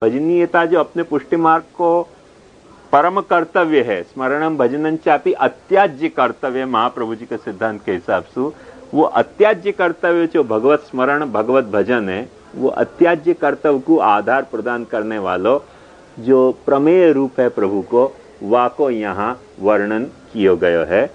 भजनीयता जो अपने पुष्टि मार्ग को परम कर्तव्य है, स्मरणम भजनम चापि अत्याज्य कर्तव्य, महाप्रभु जी के सिद्धांत के हिसाब से वो अत्याज्य कर्तव्य जो भगवत स्मरण भगवत भजन है, वो अत्याज्य कर्तव्य को आधार प्रदान करने वालों जो प्रमेय रूप है प्रभु को, वाको यहाँ वर्णन किया गया है।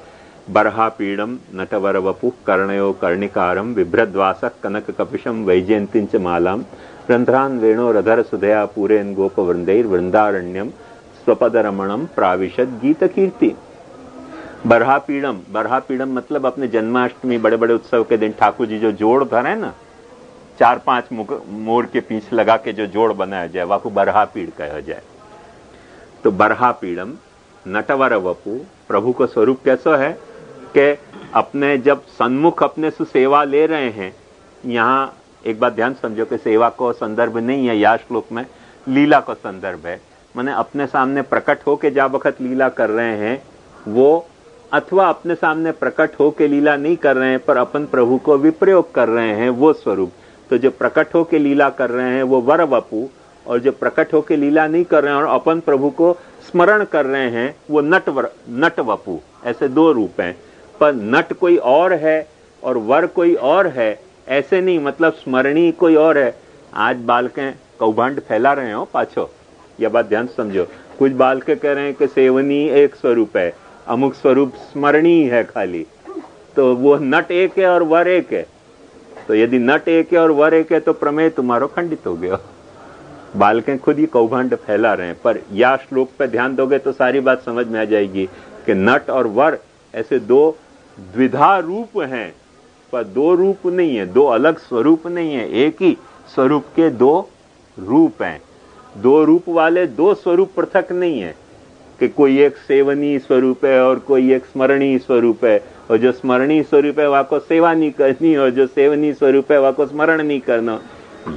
बरहा पीड़म नटवर वपु कर्णयो कर्णिकारम बिभ्रद्वासक कनक कपिशम वैजयंतींच मालाम रंध्रान वेणो रधर सुधया पूरेन गोप वृंदैर वृंदारण्यम स्वपद रमणम प्राविशद गीत कीर्ति। बरहा पीड़म मतलब अपने जन्माष्टमी बड़े बड़े उत्सव के दिन ठाकुर जी जो जोड़ धरे ना, 4-5 मोर के पीछे लगा के जो जोड़ बनाया जाए, वाको बरहा पीड़ कहा जाए। तो बरहा पीड़म नटवर वपु, प्रभु का स्वरूप कैसा है कि अपने जब सन्मुख अपने से सेवा ले रहे हैं, यहाँ एक बात ध्यान समझो कि सेवा को संदर्भ नहीं है या श्लोक में, लीला का संदर्भ है। माने अपने सामने प्रकट होके जा वक्त लीला कर रहे हैं वो, अथवा अपने सामने प्रकट होके लीला नहीं कर रहे हैं पर अपन प्रभु को विप्रयोग कर रहे हैं, वो स्वरूप। तो जो प्रकट होके लीला कर रहे हैं वो वर वपु, और जो प्रकट होके लीला नहीं कर रहे हैं और अपन प्रभु को स्मरण कर रहे हैं वो नट वपु। ऐसे दो रूप हैं, पर नट कोई और है और वर कोई और है, ऐसे नहीं। मतलब स्मरणी कोई और है। आज बालकें कौभांड फैला रहे हो पाछो, यह बात ध्यान समझो। कुछ बालके कह रहे हैं कि सेवनी एक स्वरूप है, अमुक स्वरूप स्मरणी है खाली, तो वो नट एक है और वर एक है। तो यदि नट एक है और वर एक है तो प्रमेय तुम्हारो खंडित हो गया। बालकें खुद ही कौभांड फैला रहे हैं, पर या श्लोक पे ध्यान दोगे तो सारी बात समझ में आ जाएगी कि नट और वर ऐसे दो द्विधा रूप हैं, पर दो रूप नहीं है, दो अलग स्वरूप नहीं है, एक ही स्वरूप के दो रूप हैं। दो रूप वाले दो स्वरूप पृथक नहीं है कि कोई एक सेवनी स्वरूप है और कोई एक स्मरणी स्वरूप है, और जो स्मरणी स्वरूप है वह को सेवा नहीं करनी और जो सेवनी स्वरूप है वह को स्मरण नहीं करना।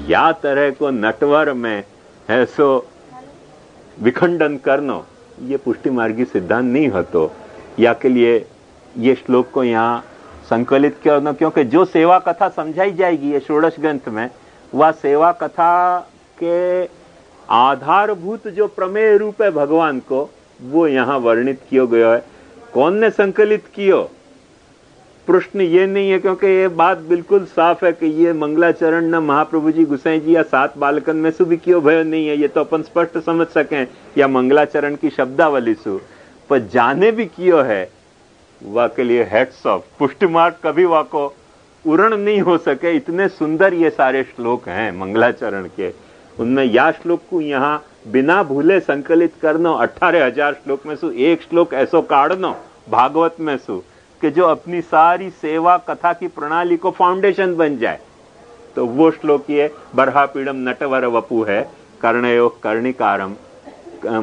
या तरह को नटवर में है सो विखंडन करना, ये पुष्टि मार्गी सिद्धांत नहीं हो। तो या के लिए ये श्लोक को यहाँ संकलित करना, क्योंकि जो सेवा कथा समझाई जाएगी ये षोडश ग्रंथ में, वह सेवा कथा के आधारभूत जो प्रमेय रूप है भगवान को, वो यहाँ वर्णित किया गया है। कौन ने संकलित किया प्रश्न ये नहीं है, क्योंकि ये बात बिल्कुल साफ है कि ये मंगलाचरण न महाप्रभु जी गुसाई जी या 7 बालकन में सु भी क्यों भय नहीं है, ये तो अपन स्पष्ट समझ सकें, या मंगलाचरण की शब्दावली सु, पर जाने भी कियो है वह के लिए हेड्स ऑफ। पुष्टि मार्ग कभी वह को उरण नहीं हो सके, इतने सुंदर ये सारे श्लोक हैं मंगलाचरण के। उनमें या श्लोक को यहाँ बिना भूले संकलित करना, 18,000 श्लोक में सु एक श्लोक ऐसो काढ़नो भागवत में सु कि जो अपनी सारी सेवा कथा की प्रणाली को फाउंडेशन बन जाए। तो वो श्लोक ये बरहा पीड़म नटवर वपु है। कर्णयो कर्णिकारम,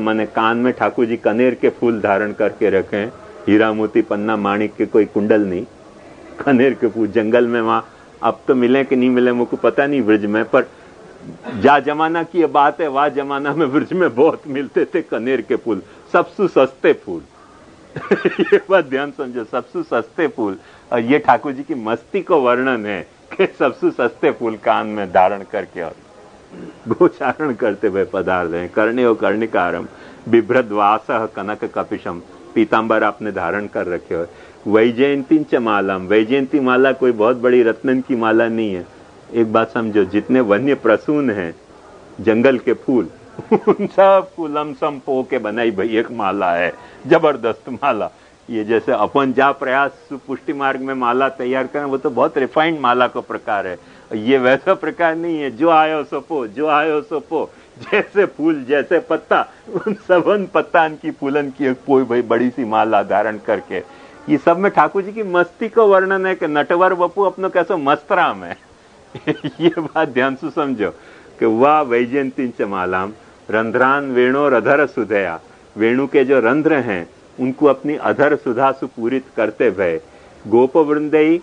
माने कान में ठाकुर जी कनेर के फूल धारण करके रखें, हीरा मोती पन्ना माणिक के कोई कुंडल नहीं, कनेर के फूल जंगल में वहां अब तो मिले कि नहीं मिले मुझको पता नहीं ब्रज में, पर जा जमाना की ये बात है, वह जमाना में ब्रज में बहुत मिलते थे कनेर के फूल, सबसे सस्ते फूल। ये बात ध्यान समझो, सबसे सस्ते फूल। और ये ठाकुर जी की मस्ती को वर्णन है कि सबसे सस्ते फूल कान में धारण करके और गोचारण करते हुए पदार्थ हैं। कर्णयो कर्णिकारम बिभ्रद्वासः कनक कपिशम, पीतांबर आपने धारण कर रखे हो। वैजयंती च मालाम, वैजयंती माला कोई बहुत बड़ी रत्नन की माला नहीं है। एक बात समझो, जितने वन्य प्रसून हैं जंगल के फूल, उन सब को लमसम पो के बनाई भाई एक माला है, जबरदस्त माला। ये जैसे अपन जा प्रयास पुष्टि मार्ग में माला तैयार करें, वो तो बहुत रिफाइंड माला का प्रकार है। ये वैसा प्रकार नहीं है जो आयो सो पो, जो आयो सो पो, जैसे फूल जैसे पत्ता, उन सबन पत्तान की फूलन की कोई भाई बड़ी सी माला धारण करके। ये सब में ठाकुर जी की मस्ती को वर्णन है कि नटवर बपू अपनो कैसो मस्त राम है। ये बात ध्यान से समझो कि वह वैजयंती च मालाम रंध्रान वेणो रधर सुधया, वेणु के जो रंध्र हैं उनको अपनी अधर सुधा सुपूरित करते भय, गोप वृंदई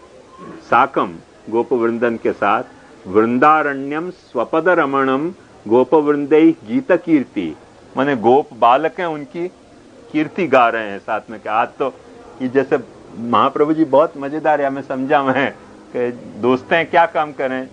साकम, गोप वृंदन के साथ, वृंदारण्यम स्वपद रमणम गोप वृंदई गीत कीर्ति, माने गोप बालक हैं उनकी कीर्ति गा रहे हैं साथ में। आज तो ये जैसे महाप्रभु जी बहुत मजेदार है, हमें समझा मैं कि दोस्तें क्या काम करें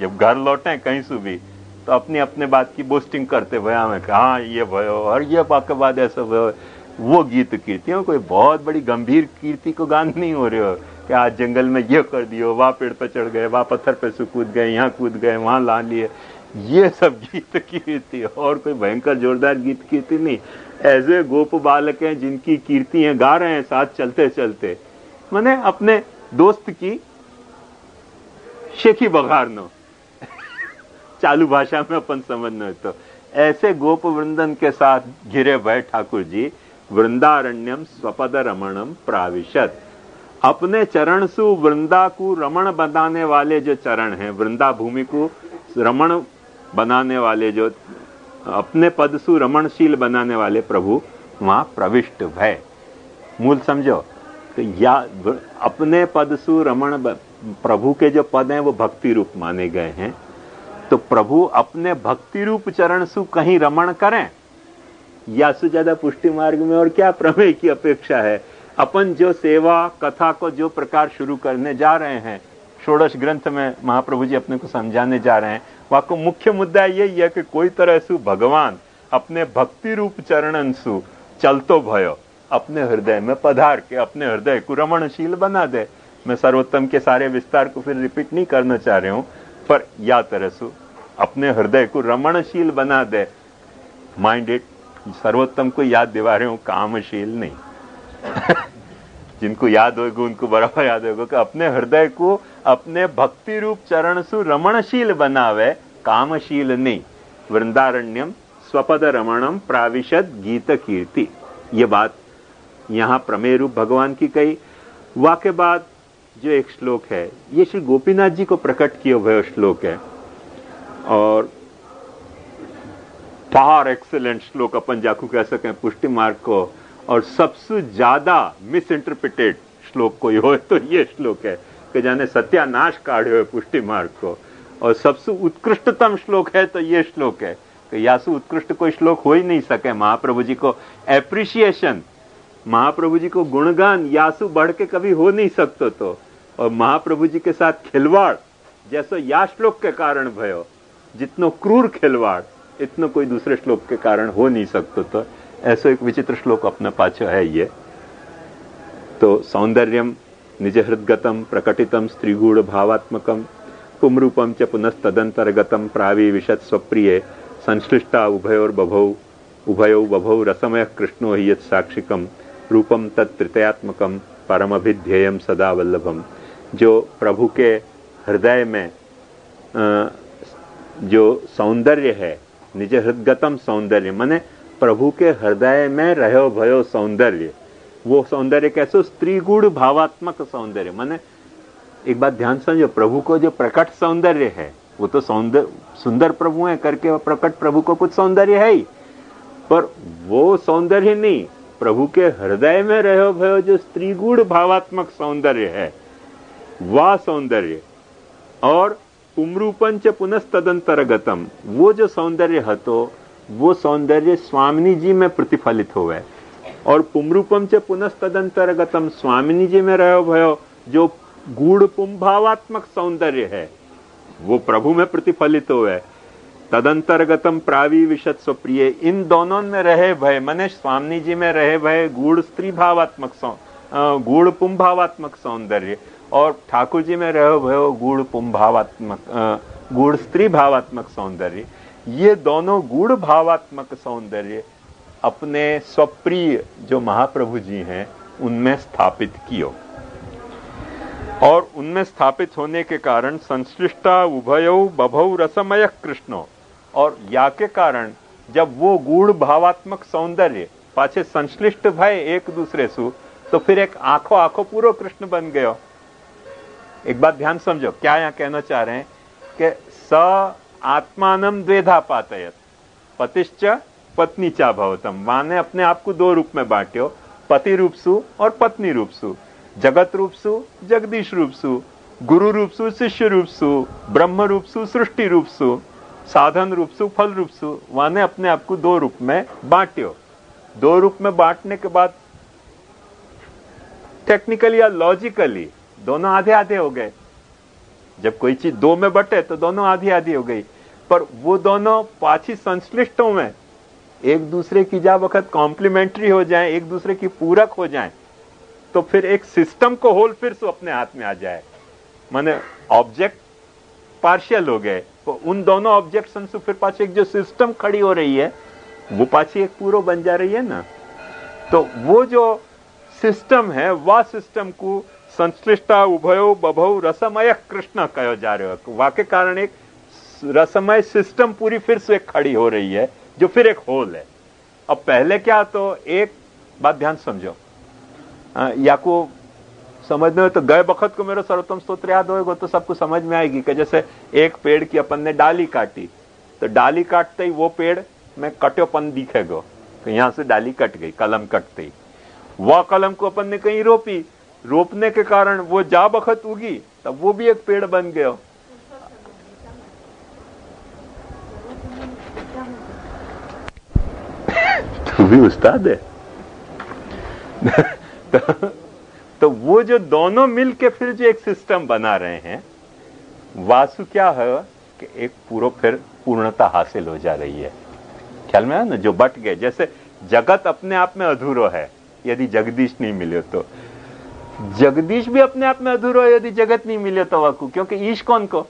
जब घर लौटें कहीं से भी तो अपनी अपने बात की बोस्टिंग करते भया में, हाँ ये भयो और ये के बाद ऐसा भयो। वो गीत कीर्ति हो, कोई बहुत बड़ी गंभीर कीर्ति को गान नहीं हो रहे हो कि आज जंगल में ये कर दियो, वहां पेड़ पे चढ़ गए, वहां पत्थर पे से कूद गए, यहाँ कूद गए, वहां ला लिए। ये सब गीत कीर्ति और कोई भयंकर जोरदार गीत कीर्ति नहीं। ऐसे गोप बालक हैं जिनकी कीर्तियां गा रहे हैं साथ चलते चलते, माने अपने दोस्त की शेखी बघारनो चालू भाषा में अपन समझना। तो ऐसे गोप वृंदन के साथ घिरे भय ठाकुर जी वृंदारण्यम स्वपद रमणम प्राविशत। अपने चरण सु वृंदा को रमण बनाने वाले जो चरण हैं, वृंदा भूमि को रमण बनाने वाले, जो अपने पद सु रमणशील बनाने वाले प्रभु वहां प्रविष्ट भय। मूल समझो तो या अपने पद सु रमण, प्रभु के जो पद हैं वो भक्ति रूप माने गए हैं, तो प्रभु अपने भक्ति रूप चरण सु कहीं रमण करें, या से ज्यादा पुष्टि मार्ग में और क्या प्रमेय की अपेक्षा है। अपन जो सेवा कथा को जो प्रकार शुरू करने जा रहे हैं, षोडश ग्रंथ में महाप्रभु जी अपने को समझाने जा रहे हैं, वहां को मुख्य मुद्दा यही है कि कोई तरह सु भगवान अपने भक्ति रूप चरणन सु चलतो भयो अपने हृदय में पधार के अपने हृदय को रमणशील बना दे। मैं सर्वोत्तम के सारे विस्तार को फिर रिपीट नहीं करना चाह रहे हूं, पर या तरह सु अपने हृदय को रमणशील बना दे। माइंड इट, सर्वोत्तम को याद दिवा रहे हूं, कामशील नहीं। जिनको याद होगा उनको बराबर याद होगा कि अपने हृदय को अपने भक्ति रूप चरण सु रमणशील बनावे, कामशील नहीं। वृंदारण्यम स्वपद रमणम प्राविशद गीत कीर्ति, ये बात यहां प्रमेय रूप भगवान की कही। वाक्य बाद जो एक श्लोक है, ये श्री गोपीनाथ जी को प्रकट किया हुआ श्लोक है और फार एक्सेलेंट श्लोक अपन जाकू कह सकें पुष्टि मार्ग को, और सबसे ज्यादा मिस इंटरप्रिटेड श्लोक कोई हो तो ये श्लोक है कि जाने सत्यानाश काढ़े हुए पुष्टि मार्ग को, और सबसे उत्कृष्टतम श्लोक है तो ये श्लोक है कि यासु उत्कृष्ट कोई श्लोक हो ही नहीं सके। महाप्रभु जी को एप्रिसिएशन, महाप्रभु जी को गुणगान यासु बढ़ के कभी हो नहीं सकतो तो, और महाप्रभु जी के साथ खिलवाड़ जैसो या श्लोक के कारण भयो, जितनो क्रूर खिलवाड़ इतनो कोई दूसरे श्लोक के कारण हो नहीं सकतो तो। ऐसा एक विचित्र श्लोक अपने पाछे है ये। तो सौंदर्यम निज हृदगतम प्रकटितम स्त्रीगूढ़ भावात्मकम पुमरूपम च पुनस्तदंतर्गतम प्राविविशत स्वप्रिय संश्लिष्टा उभयो बभौ रसमय कृष्णो हि यत् साक्षिकम रूपम तत्तृतीयात्मकम परमभिध्येयम सदा वल्लभम। जो प्रभु के हृदय में जो सौंदर्य है, निज हृदगतम सौंदर्य माने प्रभु के हृदय में रहो भयो सौंदर्य, वो सौंदर्य कैसे? स्त्री गुण भावात्मक सौंदर्य। माने एक बात ध्यान समझो, प्रभु को जो प्रकट सौंदर्य है वो तो सुंदर प्रभु है करके प्रकट प्रभु को कुछ सौंदर्य है ही, पर वो सौंदर्य नहीं, प्रभु के हृदय में रहो भयो जो स्त्री गुण भावात्मक सौंदर्य है वह सौंदर्य। और पुमरूपंच पुनस्तदंतरगतम, वो जो सौंदर्य हतो वो सौंदर्य स्वामिनी जी में प्रतिफलित होवे, और पुमरूपम च पुनस्तदंतरगतम, स्वामिनी जी में रहो भयो जो गूढ़ पुंभावात्मक सौंदर्य है वो प्रभु में प्रतिफलित होवे। तदंतर्गतम प्राविविशत स्वप्रिय, इन दोनों में रहे भय माने स्वामिनी जी में रहे भय गूढ़ स्त्री भावात्मक गूढ़ पुंभावात्मक सौंदर्य, और ठाकुर जी में रहो भयो गूढ़ पुंभावात्मक गूढ़ स्त्री भावात्मक सौंदर्य। ये दोनों गूढ़ भावात्मक सौंदर्य अपने स्वप्रिय जो महाप्रभु जी हैं उनमें स्थापित कियो, और उनमें स्थापित होने के कारण संश्लिष्टा उभयो बभौ रसमय कृष्णो, और या के कारण जब वो गूढ़ भावात्मक सौंदर्य पाछे संश्लिष्ट भय एक दूसरे सु, तो फिर एक आंखों आंखों पूरो कृष्ण बन गयो। एक बात ध्यान समझो, क्या यहां कहना चाह रहे हैं कि स आत्मानम द्वेधा पातयत पतिश्च पत्नी चा भवतम, माने अपने आप को दो रूप में बांट्यो, पति रूप सु और पत्नी रूप सु, जगत रूप सु जगदीश रूप सु, गुरु रूप सु शिष्य रूप सु, ब्रह्म रूप सु सृष्टि रूप सु, साधन रूप सु फल रूप सु, माने अपने आप को दो रूप में बांट्यो। दो रूप में बांटने के बाद टेक्निकली या लॉजिकली दोनों आधे आधे हो गए। जब कोई चीज दो में बटे तो दोनों आधी आधी हो गई, पर वो दोनों पाछी संश्लिष्टों में एक दूसरे की जा वक्त कॉम्प्लीमेंट्री हो जाए, एक दूसरे की पूरक हो जाए, तो फिर एक सिस्टम को होल फिर से अपने हाथ में आ जाए। माने ऑब्जेक्ट पार्शियल हो गए, तो उन दोनों ऑब्जेक्शन से फिर पाछे एक जो सिस्टम खड़ी हो रही है वो पाछी एक पूरो बन जा रही है ना। तो वो जो सिस्टम है वह सिस्टम को संश्लिष्टा उभयो बभौ रसमय कृष्ण कहो जा रहे हो। वाके कारण एक रसमय सिस्टम पूरी फिर से खड़ी हो रही है जो फिर एक होल है। अब पहले क्या, तो एक बात ध्यान समझो, या को समझने हो तो गए बखत को मेरा सर्वोत्तम स्तोत्र याद होगा तो सबको समझ में आएगी कि जैसे एक पेड़ की अपन ने डाली काटी, तो डाली काटते ही वो पेड़ में कट्योपन दिखेगा, तो यहां से डाली कट गई, कलम कटते ही वह कलम को अपन ने कहीं रोपी, रोपने के कारण वो जा बखत उगी, तब वो भी एक पेड़ बन गया। तू भी उस्ताद है। तो वो जो दोनों मिलके फिर जो एक सिस्टम बना रहे हैं, वासु क्या है कि एक पूरा फिर पूर्णता हासिल हो जा रही है। ख्याल में है ना, जो बट गए, जैसे जगत अपने आप में अधूरो है यदि जगदीश नहीं मिले, तो जगदीश भी अपने आप में अधूरो है यदि जगत नहीं मिले तो वाकु, क्योंकि ईश कौन को,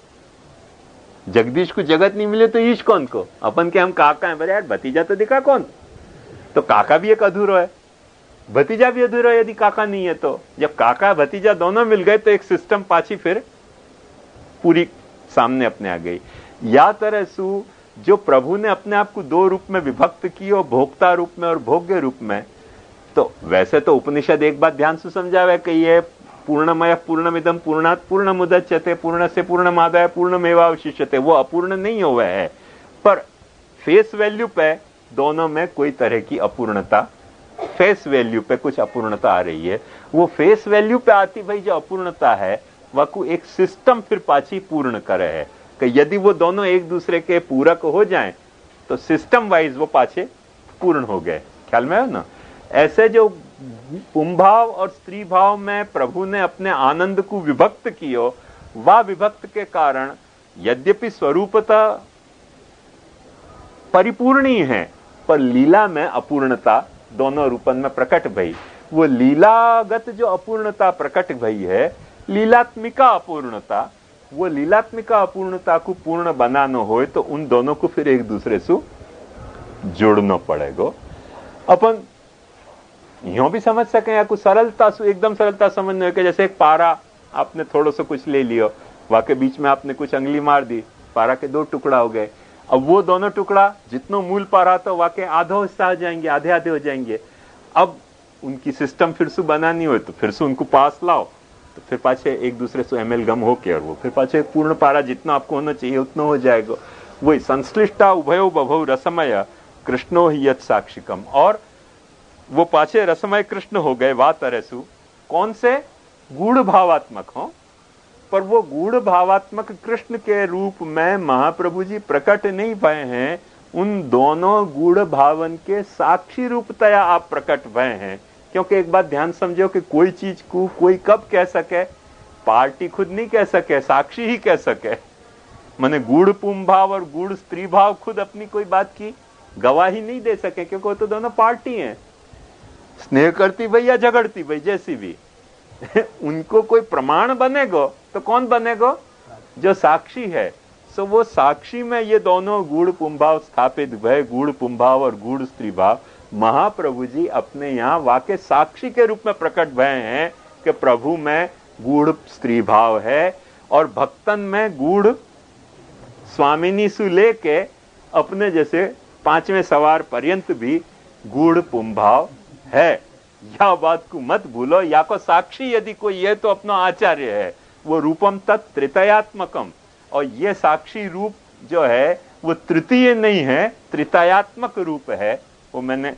जगदीश को जगत नहीं मिले तो ईश कौन को। अपन के हम काका हैं, यार भतीजा तो दिखा कौन, तो काका भी एक अधूरो है, भतीजा भी अधूरा है यदि काका नहीं है। तो जब काका भतीजा दोनों मिल गए तो एक सिस्टम पाछी फिर पूरी सामने अपने आ गई। या तरह सु जो प्रभु ने अपने आप को दो रूप में विभक्त की, और भोक्ता रूप में और भोग्य रूप में, तो वैसे तो उपनिषद एक बात ध्यान से समझावे कि ये पूर्णमय पूर्णमिदम पूर्णात् पूर्णमुदच्यते पूर्णस्य पूर्णमादाय पूर्णमेवावशिष्यते, वो अपूर्ण नहीं हुआ है, पर फेस वैल्यू पे दोनों में कोई तरह की अपूर्णता, फेस वैल्यू पे कुछ अपूर्णता आ रही है। वो फेस वैल्यू पे आती भाई जो अपूर्णता है वह को एक सिस्टम फिर पाछी पूर्ण करे है कि यदि वो दोनों एक दूसरे के पूरक हो जाएं तो सिस्टम वाइज वो पाछे पूर्ण हो गए। ख्याल में है ना। ऐसे जो पुंभाव और स्त्री भाव में प्रभु ने अपने आनंद को विभक्त कियो, वह विभक्त के कारण यद्यपि स्वरूपता परिपूर्ण ही है, पर लीला में अपूर्णता दोनों रूपन में प्रकट भई। वो लीलागत जो अपूर्णता प्रकट भई है, लीलात्मिका अपूर्णता, वो लीलात्मिका अपूर्णता को पूर्ण बनाना हो तो उन दोनों को फिर एक दूसरे से जोड़ना पड़ेगा। अपन यूं भी समझ सके या कुछ सरलता से, एकदम सरलता समझने के, जैसे एक पारा आपने थोड़ा सा कुछ ले लियो, वाके बीच में आपने कुछ अंगली मार दी, पारा के दो टुकड़ा हो गए। अब वो दोनों टुकड़ा जितना मूल पारा तो वाके आधा हिस्सा हो जाएंगे, आधे आधे हो जाएंगे। अब उनकी सिस्टम फिर से बनानी हो तो फिर से उनको पास लाओ, तो फिर पाछे एक दूसरे से एमेलगम होके और वो फिर पाछे पूर्ण पारा जितना आपको होना चाहिए उतना हो जाएगा। वही संश्लिष्टा उभयो बभौ रसमय कृष्णो ही यत् साक्षिकम, और वो पाछे रसमय कृष्ण हो गए। वा तरसु कौन से गूढ़ भावात्मक हो, पर वो गूढ़ भावात्मक कृष्ण के रूप में महाप्रभु जी प्रकट नहीं भय हैं, उन दोनों गूढ़ भावन के साक्षी रूपतया आप प्रकट भय हैं। क्योंकि एक बात ध्यान समझो कि कोई चीज को कोई कब कह सके, पार्टी खुद नहीं कह सके, साक्षी ही कह सके। माने गूढ़ पुम भाव और गूढ़ स्त्री भाव खुद अपनी कोई बात की गवाही नहीं दे सके, क्योंकि वो तो दोनों पार्टी हैं, स्नेह करती भाई या झगड़ती भाई जैसी भी। उनको कोई प्रमाण बनेगा तो कौन बनेगा, जो साक्षी है। सो वो साक्षी में ये दोनों गूढ़ पुंभाव स्थापित भय, गूढ़ पुंभाव और गूढ़ स्त्री भाव महाप्रभु जी अपने यहाँ वाके साक्षी के रूप में प्रकट भय हैं कि प्रभु में गूढ़ स्त्री भाव है और भक्तन में गूढ़ स्वामिनी से लेके अपने जैसे पांचवें सवार पर्यंत भी गूढ़ पुंभाव है। यह बात को मत भूलो। या को साक्षी यदि कोई है तो अपना आचार्य है, वो रूपम तत् त्रितयात्मकम, और ये साक्षी रूप जो है वो तृतीय नहीं है, त्रितयात्मक रूप है। वो मैंने